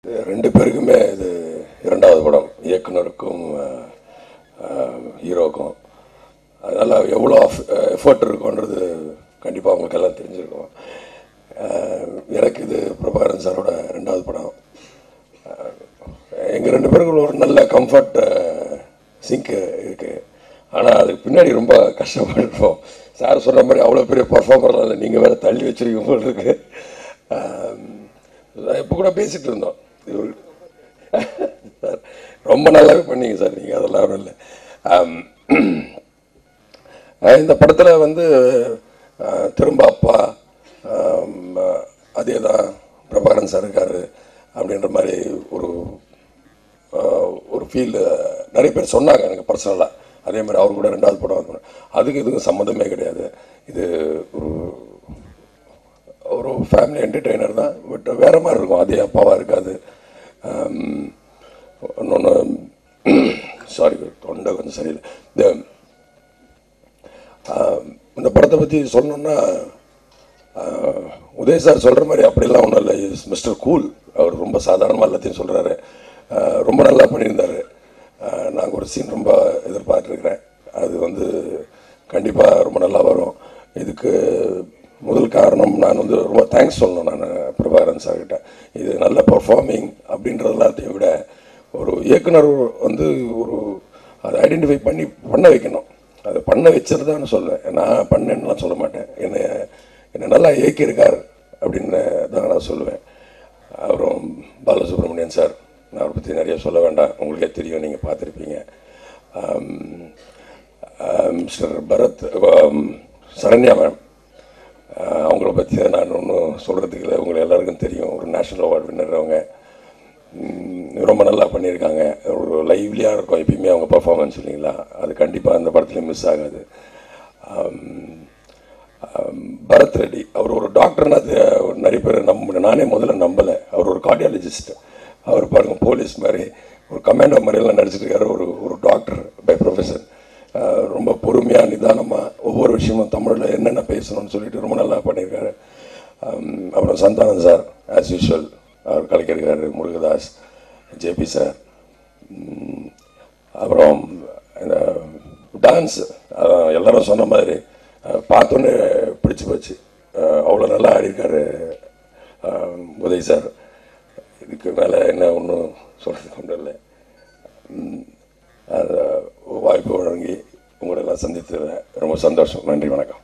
ரெண்டு பேருக்குமே இது இரண்டாவது படம், இயக்குனருக்கும் ஹீரோக்கும். அதனால் எவ்வளோ எஃபர்ட் இருக்குன்றது கண்டிப்பாக அவங்களுக்கு எல்லாம் தெரிஞ்சிருக்கும். எனக்கு இது பிரபாகரன் சாரோட ரெண்டாவது படம். எங்கள் ரெண்டு பேருக்கும் ஒரு நல்ல கம்ஃபர்ட் சிங்க் இருக்குது. ஆனால் அதுக்கு பின்னாடி ரொம்ப கஷ்டப்பட்டுருப்போம். சார் சொன்ன மாதிரி அவ்வளோ பெரிய பர்ஃபார்மர்லாம் இல்லை, நீங்கள் வேறு தள்ளி வச்சுருக்கீங்க போல இருக்கு. இப்போ கூட பேசிகிட்டு இருந்தோம், சார் ரொம்ப நல்லாவே பண்ணீங்க சார் நீங்கள், அதெல்லாம் ஒன்றும் இல்லை. இந்த படத்தில் வந்து திரும்ப அப்பா அதே தான் பிரபாகரன் சார் இருக்கார் அப்படின்ற மாதிரி ஒரு ஃபீல் நிறைய பேர் சொன்னாங்க எனக்கு பர்சனலாக. அதே மாதிரி அவர் கூட ரெண்டாவது படம், அதுக்கு இதுக்கும் சம்மந்தமே கிடையாது. இது ஒரு ஃபேமிலி என்டர்டெய்னர் தான், பட் வேறு மாதிரி இருக்கும், அதே அப்பாவாக இருக்காது. இன்னொன்று சாரி, தொண்டை கொஞ்சம் சரியில்லை. இந்த படத்தை பற்றி சொல்லணுன்னா, உதய் சார் சொல்கிற மாதிரி அப்படிலாம் ஒன்றும் இல்லை. மிஸ்டர் கூல், அவர் ரொம்ப சாதாரணமாக எல்லாத்தையும் சொல்கிறாரு. ரொம்ப நல்லா பண்ணியிருந்தார். நாங்கள் ஒரு சீன் ரொம்ப எதிர்பார்த்துருக்குறேன், அது வந்து கண்டிப்பாக ரொம்ப நல்லா வரும். இதுக்கு முதல் காரணம் நான் வந்து ரொம்ப தேங்க்ஸ் சொல்லணும் நான் பிரபாகரன் சார்கிட்ட. இது நல்ல பர்ஃபார்மிங் அப்படின்றது எல்லாத்தையும் விட ஒரு இயக்குனர் வந்து அதை ஐடென்டிஃபை பண்ண வைக்கணும். அதை பண்ண வச்சுருதான்னு சொல்லுவேன், நான் பண்ணேன்னுலாம் சொல்ல மாட்டேன். என்னை நல்லா இயக்கியிருக்கார் அப்படின்னு தான் நான் சொல்லுவேன். அப்புறம் பாலசுப்ரமணியன் சார், நான் அவரை பற்றி நிறைய சொல்ல வேண்டாம், உங்களுக்கே தெரியும், நீங்கள் பார்த்துருப்பீங்க. மிஸ்டர் பரத், சரண்யா மேம், அவங்கள பற்றி நான் ஒன்றும் சொல்கிறதுக்கு இல்லை, உங்களுக்கு எல்லாருக்கும் தெரியும். ஒரு நேஷ்னல் அவார்டு வின்னர் அவங்க, ரொம்ப நல்லா பண்ணியிருக்காங்க. ஒரு லைவ்லியாக இருக்கும் எப்பயுமே அவங்க பர்ஃபார்மன்ஸ், இல்லைங்களா? அது கண்டிப்பாக அந்த படத்துலேயும் மிஸ் ஆகாது. பரத் ரெட்டி, அவர் ஒரு டாக்டர்னா நிறைய பேர் நானே முதல்ல நம்பலை. அவர் ஒரு கார்டியாலஜிஸ்ட். அவர் பாருங்க, போலீஸ் மாதிரி ஒரு கமாண்டோ மாதிரியெல்லாம் நடிச்சிருக்காரு. ஒரு டாக்டர் பை ப்ரொஃபஷன். ரொம்ப பொறுமையாக நிதானமாக ஒவ்வொரு விஷயமும் தமிழில் என்னென்ன பேசணும்னு சொல்லிட்டு ரொம்ப நல்லா பண்ணியிருக்காரு. அப்புறம் சந்தானம் சார் ஆஸ் யூஷுவல் அவர் கலைக்கிறாரு. Murugadoss, JP sir. அப்புறம் இந்த டான்ஸ் எல்லாரும் சொன்ன மாதிரி பார்த்தோன்னே பிடிச்சி போச்சு. அவ்வளோ நல்லா ஆடிருக்காரு உதய் சார். இதுக்கு மேலே என்ன ஒன்றும் சொல்கிறதுக்கு ஒன்றும் இல்லை. வாய்ப்பு வழங்கி உங்களெல்லாம் சந்தித்து ரொம்ப சந்தோஷம். நன்றி, வணக்கம்.